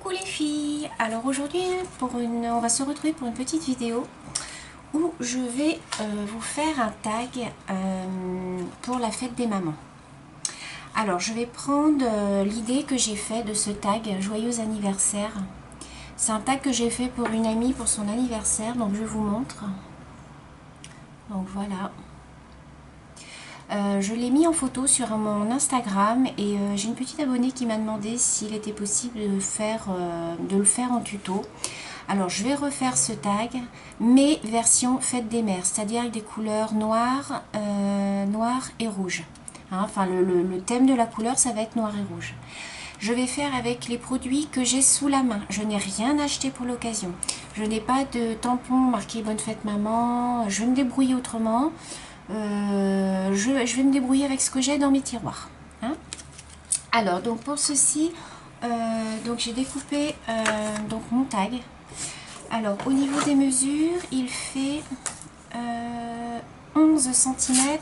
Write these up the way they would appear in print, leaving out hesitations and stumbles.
Coucou les filles. Alors aujourd'hui on va se retrouver pour une petite vidéo où je vais vous faire un tag pour la fête des mamans. Alors je vais prendre l'idée que j'ai fait de ce tag joyeux anniversaire. C'est un tag que j'ai fait pour une amie pour son anniversaire, donc je vous montre. Donc voilà. Je l'ai mis en photo sur mon Instagram et j'ai une petite abonnée qui m'a demandé s'il était possible de le faire en tuto. Alors je vais refaire ce tag, mais version fête des mères, c'est-à-dire avec des couleurs noires, noir et rouge. Hein, enfin le thème de la couleur, ça va être noir et rouge. Je vais faire avec les produits que j'ai sous la main. Je n'ai rien acheté pour l'occasion. Je n'ai pas de tampon marqué bonne fête maman. Je vais me débrouiller autrement. Je vais me débrouiller avec ce que j'ai dans mes tiroirs. Hein. Alors, donc pour ceci, donc j'ai découpé donc mon tag. Alors, au niveau des mesures, il fait 11 cm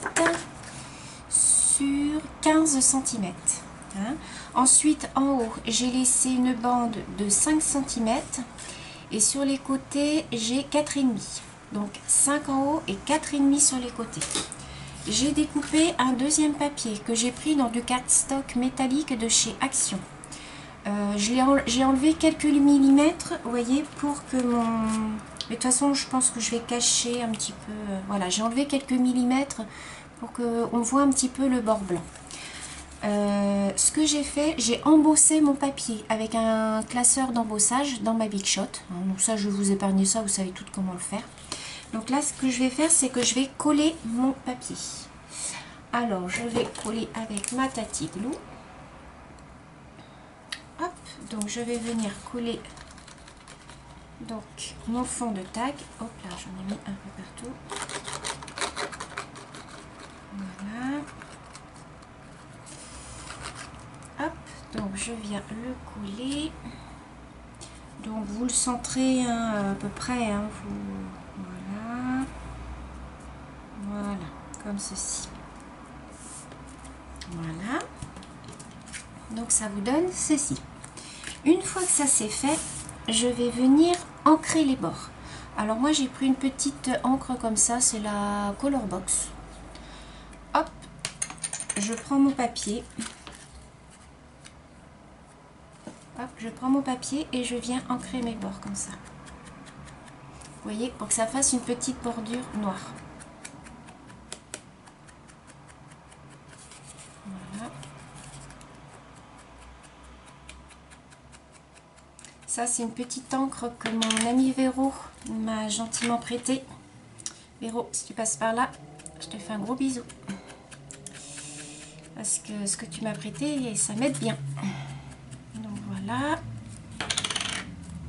sur 15 cm. Hein. Ensuite, en haut, j'ai laissé une bande de 5 cm et sur les côtés, j'ai 4,5 cm. Donc 5 en haut et 4,5 sur les côtés. J'ai découpé un deuxième papier que j'ai pris dans du cardstock métallique de chez Action. J'ai enlevé quelques millimètres, vous voyez, pour que mon... Mais de toute façon, je pense que je vais cacher un petit peu... voilà, j'ai enlevé quelques millimètres pour qu'on voit un petit peu le bord blanc. Ce que j'ai fait, j'ai embossé mon papier avec un classeur d'embossage dans ma Big Shot. Donc ça, je vais vous épargner ça, vous savez tout comment le faire. Donc là, ce que je vais faire, c'est que je vais coller mon papier. Alors, je vais coller avec ma Tati Glue. Hop, donc je vais venir coller donc mon fond de tag. Hop là, j'en ai mis un peu partout. Voilà. Hop, donc je viens le coller. Donc vous le centrez hein, à peu près. Hein, voilà. Voilà, comme ceci. Voilà. Donc ça vous donne ceci. Une fois que ça c'est fait, je vais venir ancrer les bords. Alors moi j'ai pris une petite encre comme ça, c'est la Color Box. Hop, je prends mon papier. Hop, je prends mon papier et je viens ancrer mes bords comme ça. Vous voyez, pour que ça fasse une petite bordure noire. Voilà. Ça, c'est une petite encre que mon ami Véro m'a gentiment prêtée. Véro, si tu passes par là, je te fais un gros bisou. Parce que ce que tu m'as prêté, ça m'aide bien. Donc voilà.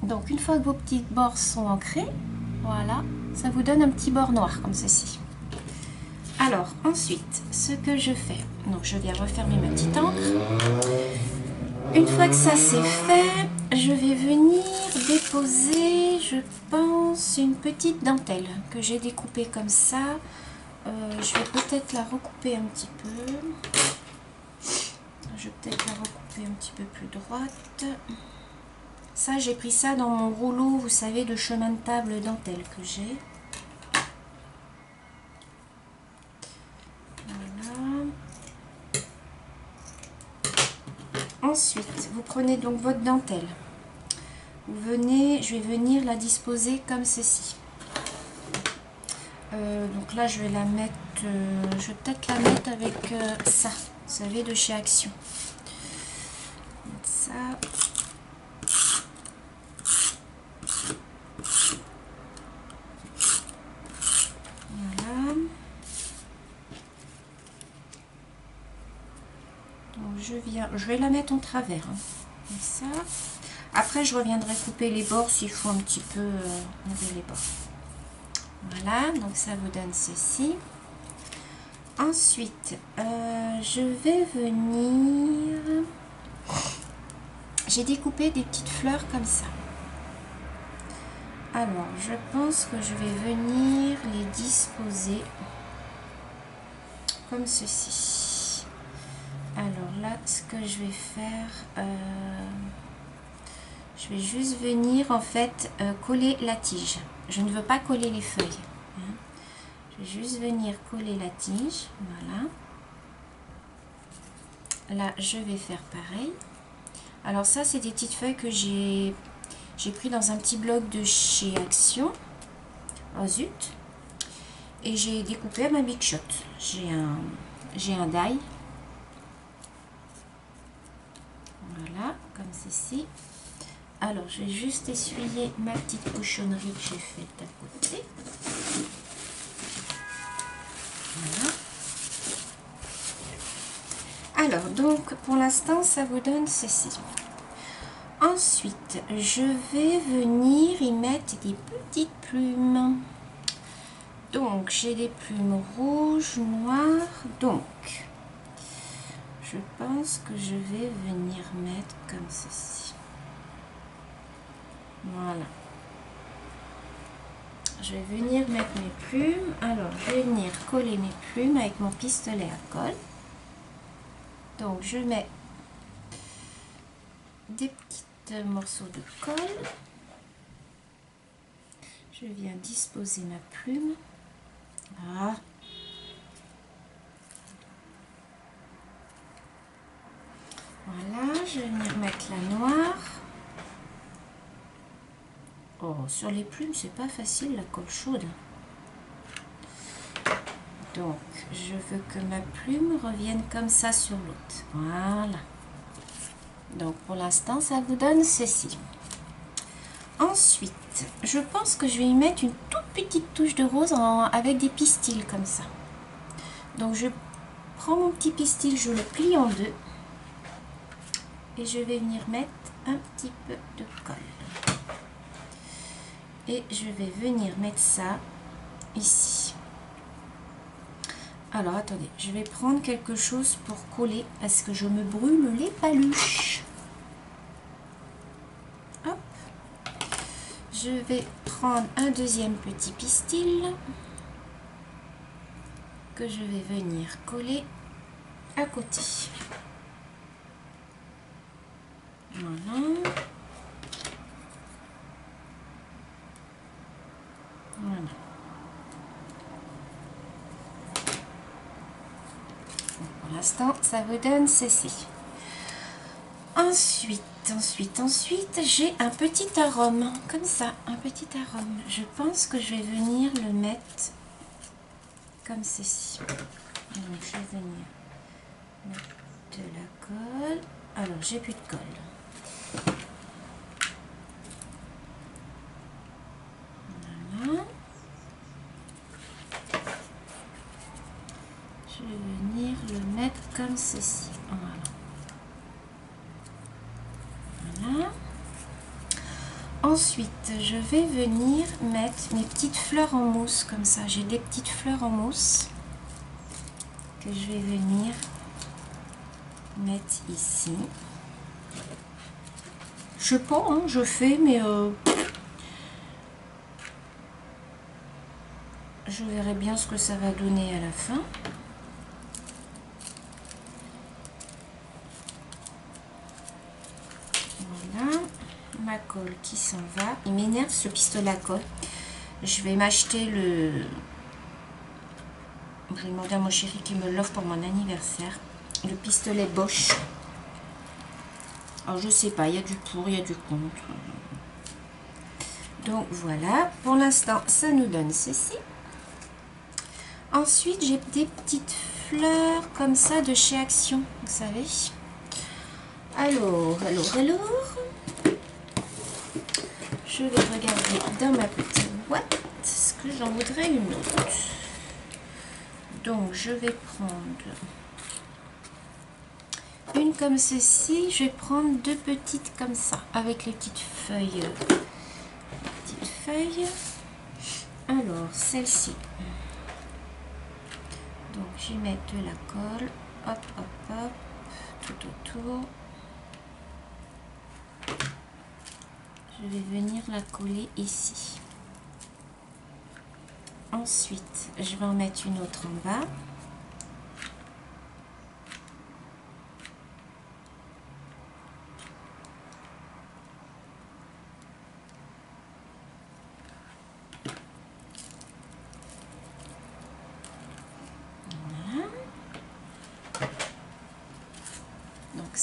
Donc une fois que vos petits bords sont ancrés, voilà, ça vous donne un petit bord noir comme ceci. Alors ensuite, ce que je fais, donc je viens refermer ma petite encre. Une fois que ça c'est fait, je vais venir déposer, je pense, une petite dentelle que j'ai découpée comme ça. Je vais peut-être la recouper un petit peu. Je vais peut-être la recouper un petit peu plus droite. Ça, j'ai pris ça dans mon rouleau, vous savez, de chemin de table dentelle que j'ai. Voilà. Ensuite, vous prenez donc votre dentelle. Vous venez, je vais venir la disposer comme ceci. Donc là, je vais la mettre, je vais peut-être la mettre avec ça, vous savez, de chez Action. Ça. Voilà. Donc je vais la mettre en travers, hein, comme ça. Après, je reviendrai couper les bords s'il faut un petit peu enlever les bords. Voilà, donc ça vous donne ceci. Ensuite, je vais venir... J'ai découpé des petites fleurs comme ça. Alors, je pense que je vais venir les disposer comme ceci. Alors là, ce que je vais faire... Je vais juste venir en fait coller la tige. Je ne veux pas coller les feuilles. Hein. Je vais juste venir coller la tige. Voilà. Là, je vais faire pareil. Alors ça, c'est des petites feuilles que j'ai pris dans un petit bloc de chez Action. Oh zut. Et j'ai découpé à ma Big Shot. J'ai un die. Voilà, comme ceci. Alors, je vais juste essuyer ma petite cochonnerie que j'ai faite à côté. Voilà. Alors, donc, pour l'instant, ça vous donne ceci. Ensuite, je vais venir y mettre des petites plumes. Donc, j'ai des plumes rouges, noires. Donc, je pense que je vais venir mettre comme ceci. Voilà. Je vais venir mettre mes plumes. Alors, je vais venir coller mes plumes avec mon pistolet à colle. Donc, je mets des petits morceaux de colle. Je viens disposer ma plume. Voilà. Voilà, je vais venir mettre la noire. Oh, sur les plumes, c'est pas facile la colle chaude. Donc, je veux que ma plume revienne comme ça sur l'autre. Voilà. Donc, pour l'instant, ça vous donne ceci. Ensuite, je pense que je vais y mettre une toute petite touche de rose avec des pistils comme ça. Donc, je prends mon petit pistil, je le plie en deux. Et je vais venir mettre un petit peu de colle. Et je vais venir mettre ça ici. Alors, attendez, je vais prendre quelque chose pour coller parce que je me brûle les paluches. Hop. Je vais prendre un deuxième petit pistil que je vais venir coller à côté. Voilà. Voilà. Pour l'instant, ça vous donne ceci. Ensuite, j'ai un petit arôme, comme ça, un petit arôme. Je pense que je vais venir le mettre comme ceci. Donc, je vais venir mettre de la colle. Alors, j'ai plus de colle. Voilà. Je vais venir le mettre comme ceci. Voilà. Voilà. Ensuite, je vais venir mettre mes petites fleurs en mousse comme ça. J'ai des petites fleurs en mousse que je vais venir mettre ici. Je sais pas, hein, je fais, mais je verrai bien ce que ça va donner à la fin. Voilà, ma colle qui s'en va. Il m'énerve ce pistolet à colle. Je vais m'acheter le... Je vais demander à mon chéri qui me l'offre pour mon anniversaire. Le pistolet Bosch. Alors je sais pas, il y a du pour, il y a du contre. Donc voilà, pour l'instant ça nous donne ceci. Ensuite j'ai des petites fleurs comme ça de chez Action, vous savez. Alors, je vais regarder dans ma petite boîte ce que j'en voudrais une autre. Donc je vais prendre une comme ceci, je vais prendre deux petites comme ça, avec les petites feuilles. Alors, celle-ci. Donc, je vais mettre de la colle. Hop, hop, hop. Tout autour. Je vais venir la coller ici. Ensuite, je vais en mettre une autre en bas.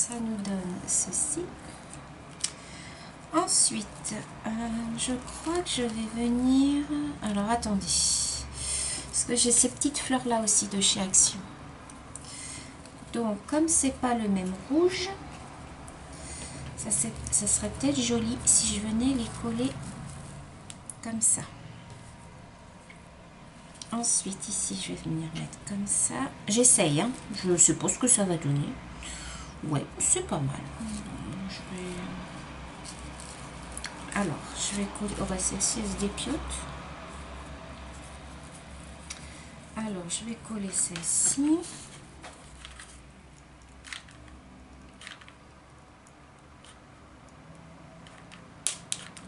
ça nous donne ceci. Ensuite, je crois que je vais venir... Alors, attendez. Parce que j'ai ces petites fleurs-là aussi de chez Action. Donc, comme c'est pas le même rouge, ça serait peut-être joli si je venais les coller comme ça. Ensuite, ici, je vais venir mettre comme ça. J'essaye, hein. Je ne sais pas ce que ça va donner. Ouais, c'est pas mal. Alors, je vais coller... Oh, bah, celle-ci, elle se dépiote. Alors, je vais coller celle-ci.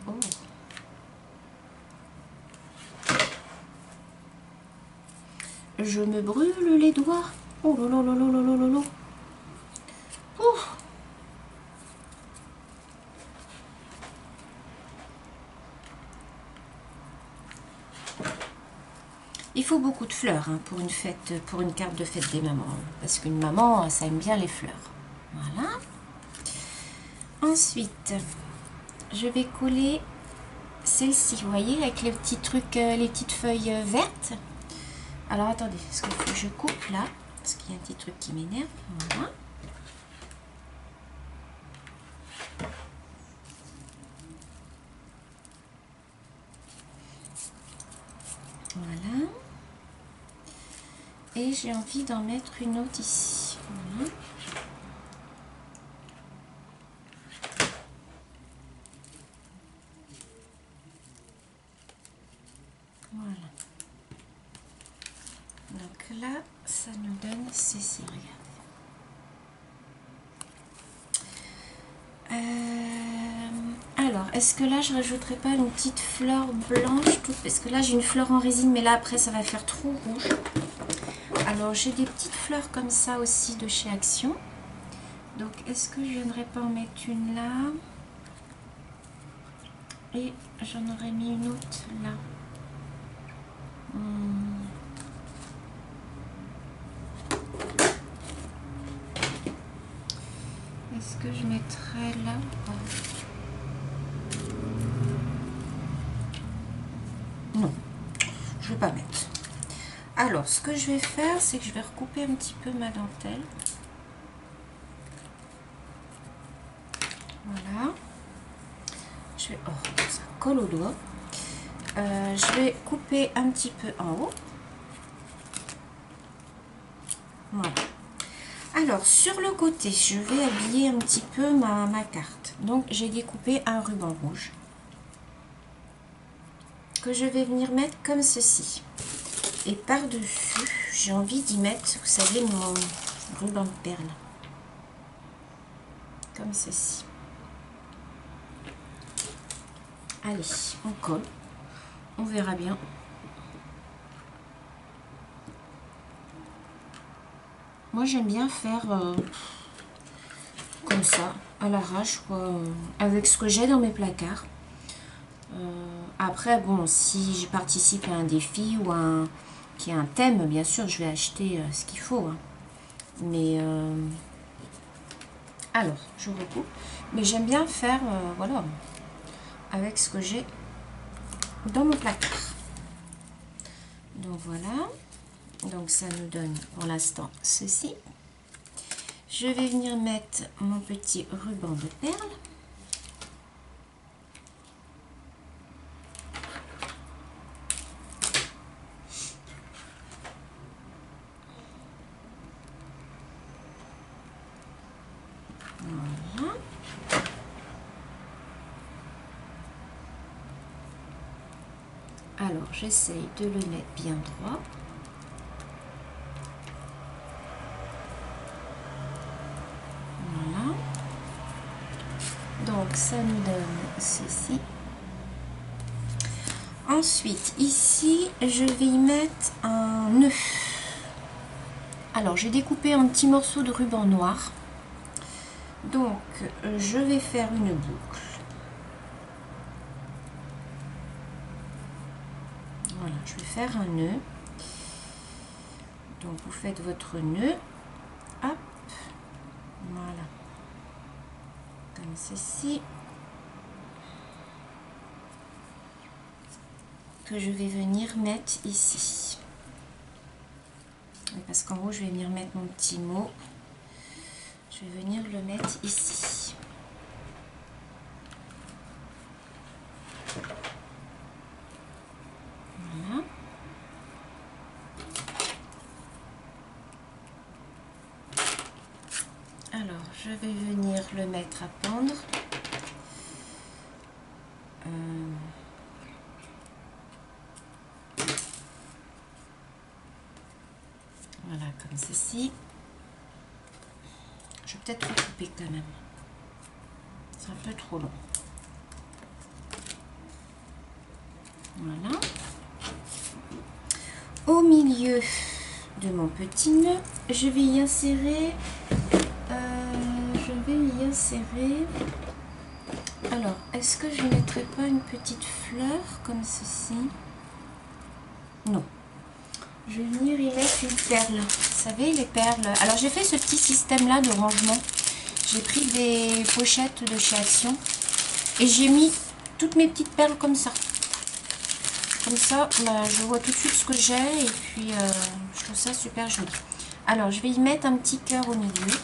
Oh. Je me brûle les doigts. Oh là là là là là là là. Il faut beaucoup de fleurs hein, pour une fête, pour une carte de fête des mamans. Parce qu'une maman, ça aime bien les fleurs. Voilà. Ensuite, je vais coller celle-ci, vous voyez, avec les petits trucs, les petites feuilles vertes. Alors, attendez, parce qu'il faut que je coupe là, parce qu'il y a un petit truc qui m'énerve. Voilà. Voilà. Et j'ai envie d'en mettre une autre ici. Voilà. Voilà. Donc là, ça nous donne ceci, regardez. Alors, est-ce que là, je rajouterai pas une petite fleur blanche toute... Parce que là, j'ai une fleur en résine, mais là, après, ça va faire trop rouge. Alors, j'ai des petites fleurs comme ça aussi de chez Action. Donc, est-ce que je viendrai pas en mettre une là? Et j'en aurais mis une autre là. Est-ce que je mettrais là ou pas? Non, je vais pas mettre. Alors, ce que je vais faire, c'est que je vais recouper un petit peu ma dentelle. Voilà. Je vais... Oh, ça colle au doigt. Je vais couper un petit peu en haut. Voilà. Alors, sur le côté, je vais habiller un petit peu ma carte. Donc, j'ai découpé un ruban rouge que je vais venir mettre comme ceci. Et par-dessus, j'ai envie d'y mettre, vous savez, mon ruban de perles. Comme ceci. Allez, on colle. On verra bien. Moi, j'aime bien faire comme ça, à l'arrache, avec ce que j'ai dans mes placards. Après, bon, si je participe à un défi ou qui a un thème, bien sûr, je vais acheter ce qu'il faut. Hein. Mais, alors, je recoupe. Mais j'aime bien faire, voilà, avec ce que j'ai dans mon placard. Donc, voilà. Donc, ça nous donne, pour l'instant, ceci. Je vais venir mettre mon petit ruban de perles. Voilà. Alors, j'essaye de le mettre bien droit. Voilà. Donc, ça nous donne ceci. Ensuite, ici, je vais y mettre un nœud. Alors, j'ai découpé un petit morceau de ruban noir. Donc, je vais faire une boucle. Voilà, je vais faire un nœud. Donc, vous faites votre nœud. Hop, voilà. comme ceci, que je vais venir mettre ici. Parce qu'en haut, je vais venir mettre mon petit mot. Je vais venir le mettre ici. Voilà. Alors, je vais venir le mettre à pendre. Voilà, comme ceci. Je vais peut-être recouper quand même. C'est un peu trop long. Voilà. Au milieu de mon petit nœud, je vais y insérer. Alors, est-ce que je ne mettrai pas une petite fleur comme ceci? Non. Je vais venir y mettre une perle. Vous savez, les perles. Alors, j'ai fait ce petit système-là de rangement. J'ai pris des pochettes de chez Action et j'ai mis toutes mes petites perles comme ça. Comme ça, bah, je vois tout de suite ce que j'ai et puis je trouve ça super joli. Alors, je vais y mettre un petit cœur au milieu.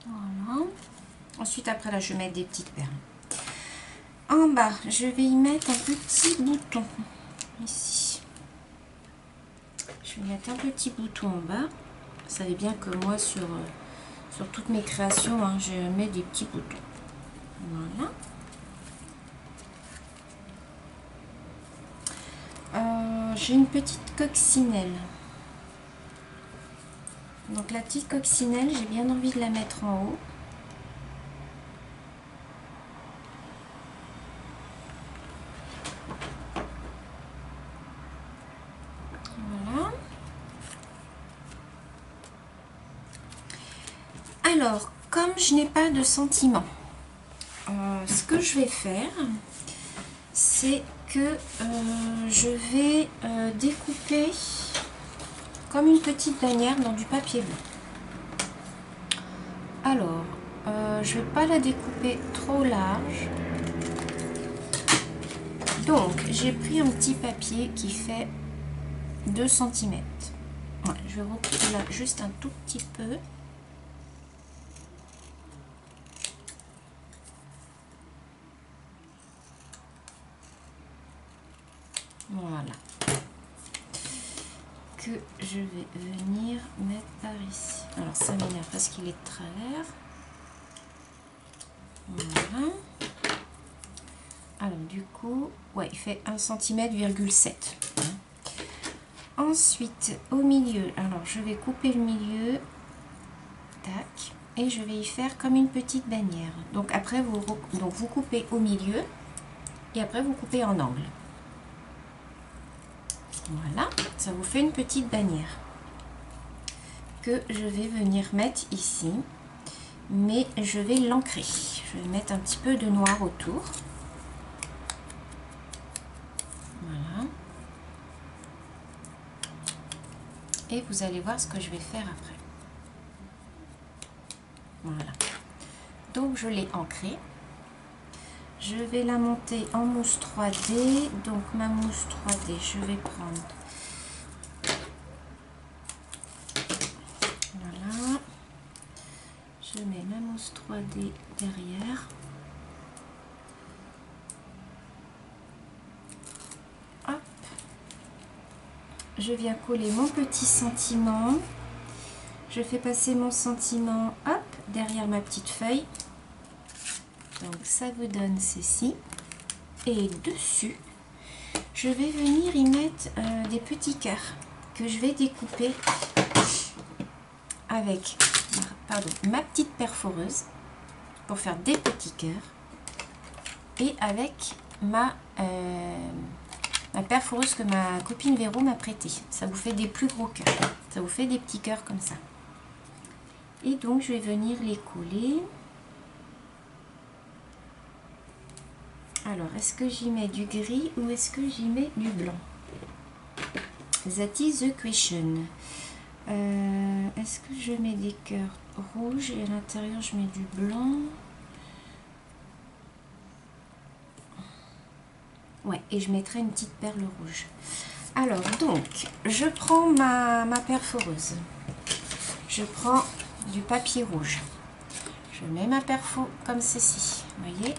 Voilà. Ensuite, après, là, je vais mettre des petites perles. En bas, je vais y mettre un petit bouton. Ici. Je vais mettre un petit bouton en bas. Vous savez bien que moi, sur toutes mes créations, hein, je mets des petits boutons. Voilà. J'ai une petite coccinelle. Donc la petite coccinelle, j'ai bien envie de la mettre en haut. Voilà. Alors, comme je n'ai pas de sentiment, ce que je vais faire, c'est que je vais découper comme une petite bannière dans du papier bleu. Alors, je ne vais pas la découper trop large. Donc, j'ai pris un petit papier qui fait 2 cm. Ouais, je vais recouper là juste un tout petit peu. Voilà. Que je vais venir mettre par ici. Alors ça m'énerve parce qu'il est de travers. Voilà. Alors du coup, ouais, il fait 1,7 cm. Ensuite, au milieu, alors je vais couper le milieu. Tac. Et je vais y faire comme une petite bannière. Donc après, vous coupez au milieu. Et après, vous coupez en angle. Voilà, ça vous fait une petite bannière que je vais venir mettre ici, mais je vais l'ancrer. Je vais mettre un petit peu de noir autour. Voilà. Et vous allez voir ce que je vais faire après. Voilà. Donc je l'ai ancrée. Je vais la monter en mousse 3D. Donc ma mousse 3D, je vais prendre. Voilà. Je mets ma mousse 3D derrière. Hop. Je viens coller mon petit sentiment. Je fais passer mon sentiment, hop, derrière ma petite feuille. Donc ça vous donne ceci. Et dessus, je vais venir y mettre des petits cœurs que je vais découper avec ma petite perforeuse pour faire des petits cœurs et avec ma perforeuse que ma copine Véro m'a prêtée. Ça vous fait des plus gros cœurs. Ça vous fait des petits cœurs comme ça. Et donc je vais venir les coller. Alors, est-ce que j'y mets du gris ou est-ce que j'y mets du blanc? That is the question. Est-ce que je mets des cœurs rouges et à l'intérieur je mets du blanc? Ouais, et je mettrai une petite perle rouge. Alors, donc, je prends ma perforeuse. Je prends du papier rouge. Je mets ma perfo comme ceci, vous voyez?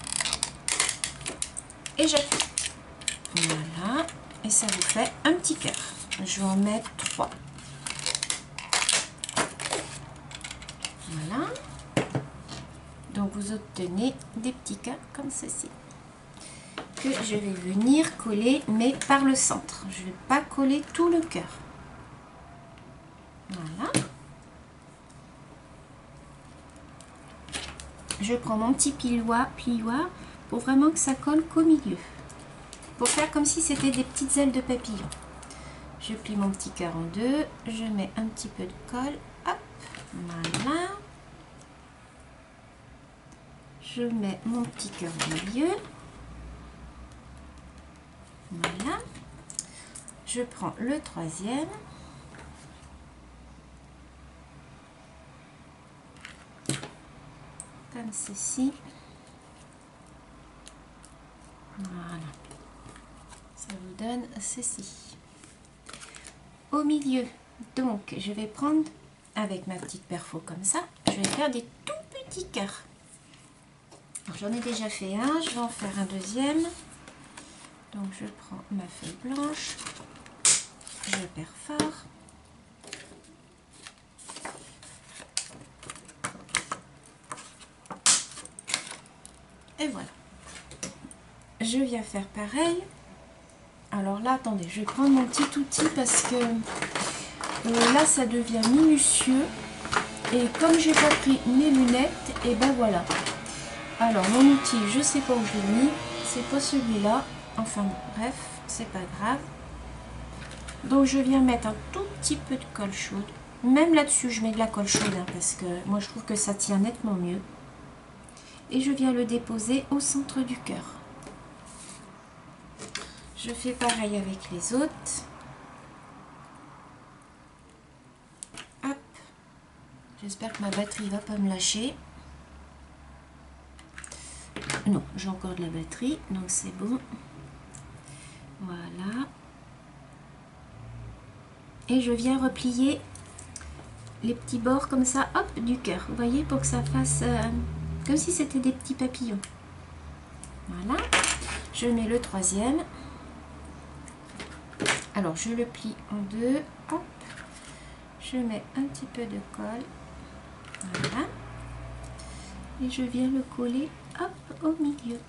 Et j'appuie. Voilà. Et ça vous fait un petit cœur. Je vais en mettre 3. Voilà. Donc vous obtenez des petits cœurs comme ceci. Que je vais venir coller, mais par le centre. Je ne vais pas coller tout le cœur. Voilà. Je prends mon petit plioir pour vraiment que ça colle qu'au milieu. Pour faire comme si c'était des petites ailes de papillon. Je plie mon petit cœur en deux. Je mets un petit peu de colle. Hop. Voilà. Je mets mon petit cœur au milieu. Voilà. Je prends le troisième. Comme ceci. Voilà. Ça vous donne ceci. Au milieu, donc, je vais prendre, avec ma petite perfo comme ça, je vais faire des tout petits cœurs. J'en ai déjà fait un, je vais en faire un deuxième. Donc, je prends ma feuille blanche, je perfore. Et voilà. Je viens faire pareil. Alors là, attendez, je vais prendre mon petit outil parce que là, ça devient minutieux. Et comme j'ai pas pris mes lunettes, et ben voilà. Alors, mon outil, je sais pas où je l'ai mis. C'est pas celui-là. Enfin, bref, c'est pas grave. Donc, je viens mettre un tout petit peu de colle chaude. Même là-dessus, je mets de la colle chaude hein, parce que moi, je trouve que ça tient nettement mieux. Et je viens le déposer au centre du cœur. Je fais pareil avec les autres. Hop. J'espère que ma batterie va pas me lâcher. Non, j'ai encore de la batterie, donc c'est bon. Voilà. Et je viens replier les petits bords comme ça, hop, du cœur. Vous voyez, pour que ça fasse comme si c'était des petits papillons. Voilà. Je mets le troisième. Alors, je le plie en deux. Hop. Je mets un petit peu de colle. Voilà. Et je viens le coller, hop, au milieu.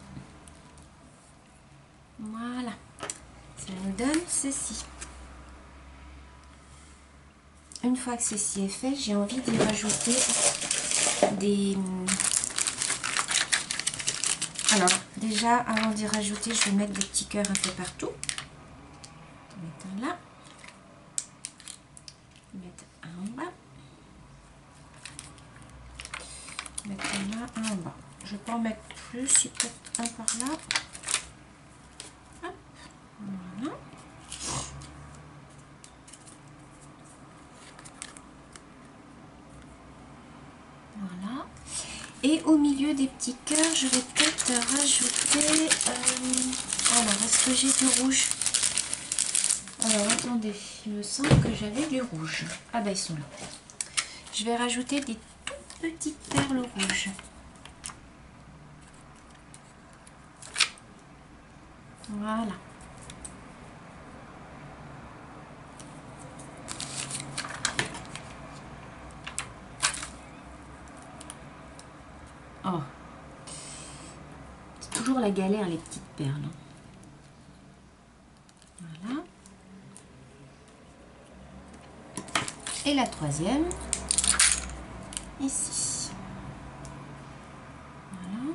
Voilà. Ça nous donne ceci. Une fois que ceci est fait, j'ai envie d'y rajouter des... Alors, déjà, avant d'y rajouter, je vais mettre des petits cœurs un peu partout. Je vais mettre un là. Je vais mettre un en bas. Je vais mettre un là, un en bas. Je vais pas en mettre plus, il peut être un par là. Hop, voilà. Voilà. Et au milieu des petits cœurs, je vais peut-être rajouter... alors, est-ce que j'ai du rouge? Alors, attendez, il me semble que j'avais du rouge. Ah ben, ils sont là. Je vais rajouter des toutes petites perles rouges. Voilà. Oh. C'est toujours la galère, les petites perles. Voilà. Et la troisième, ici. Voilà.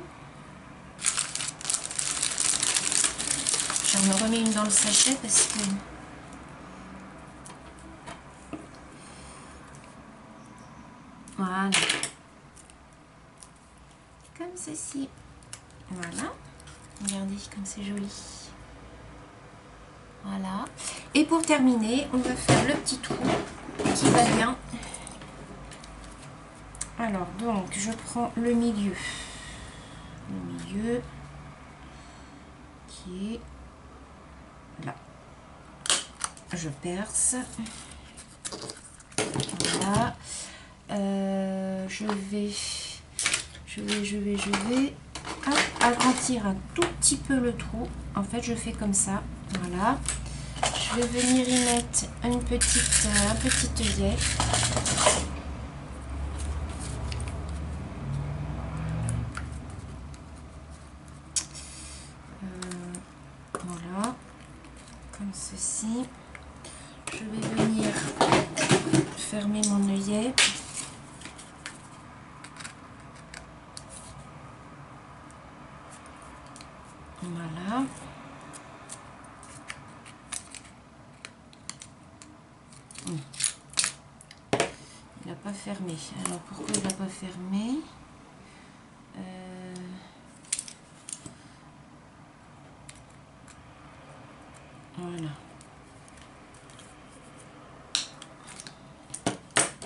J'en me remets une dans le sachet parce que... Voilà. Comme ceci. Voilà. Regardez comme c'est joli. Voilà. Et pour terminer, on va faire le petit trou qui va bien. Alors, donc, je prends le milieu. Le milieu qui est là. Je perce. Voilà. Je vais hop, agrandir un tout petit peu le trou. En fait, je fais comme ça. Voilà. Je vais venir y mettre un petit œillet. Voilà. Comme ceci. Je vais venir fermer mon œillet. Voilà. Il n'a pas fermé. Alors pourquoi il n'a pas fermé? Voilà.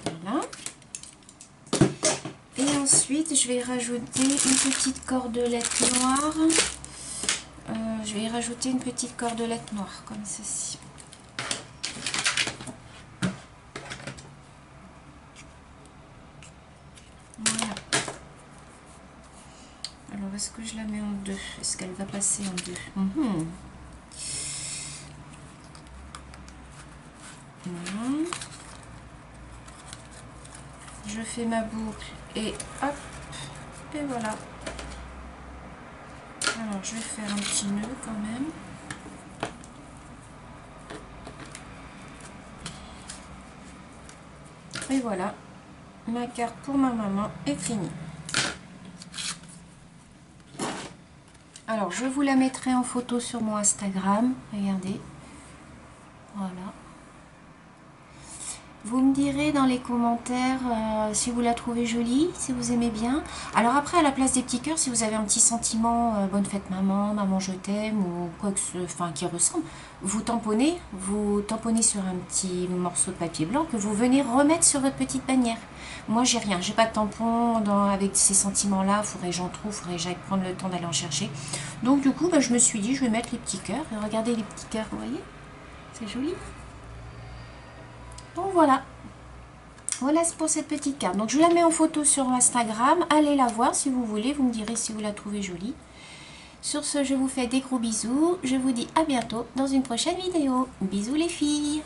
Voilà. Et ensuite, je vais rajouter une petite cordelette noire. Je vais y rajouter une petite cordelette noire, comme ceci. Voilà. Alors, est-ce que je la mets en deux? Est-ce qu'elle va passer en deux? Voilà. Je fais ma boucle et hop, et voilà. Alors, je vais faire un petit nœud quand même. Et voilà, ma carte pour ma maman est finie. Alors, je vous la mettrai en photo sur mon Instagram. Regardez. Voilà. Vous me direz dans les commentaires si vous la trouvez jolie, si vous aimez bien. Alors après, à la place des petits cœurs, si vous avez un petit sentiment bonne fête maman, maman je t'aime ou quoi que ce soit qui ressemble, vous tamponnez sur un petit morceau de papier blanc que vous venez remettre sur votre petite bannière. Moi j'ai rien, j'ai pas de tampon avec ces sentiments-là, faudrait que j'en trouve, faudrait que j'aille prendre le temps d'aller en chercher. Donc du coup, je me suis dit, je vais mettre les petits cœurs. Et regardez les petits cœurs, vous voyez? C'est joli. Donc voilà, c'est pour cette petite carte. Donc je la mets en photo sur Instagram, allez la voir si vous voulez, vous me direz si vous la trouvez jolie. Sur ce, je vous fais des gros bisous, je vous dis à bientôt dans une prochaine vidéo. Bisous les filles!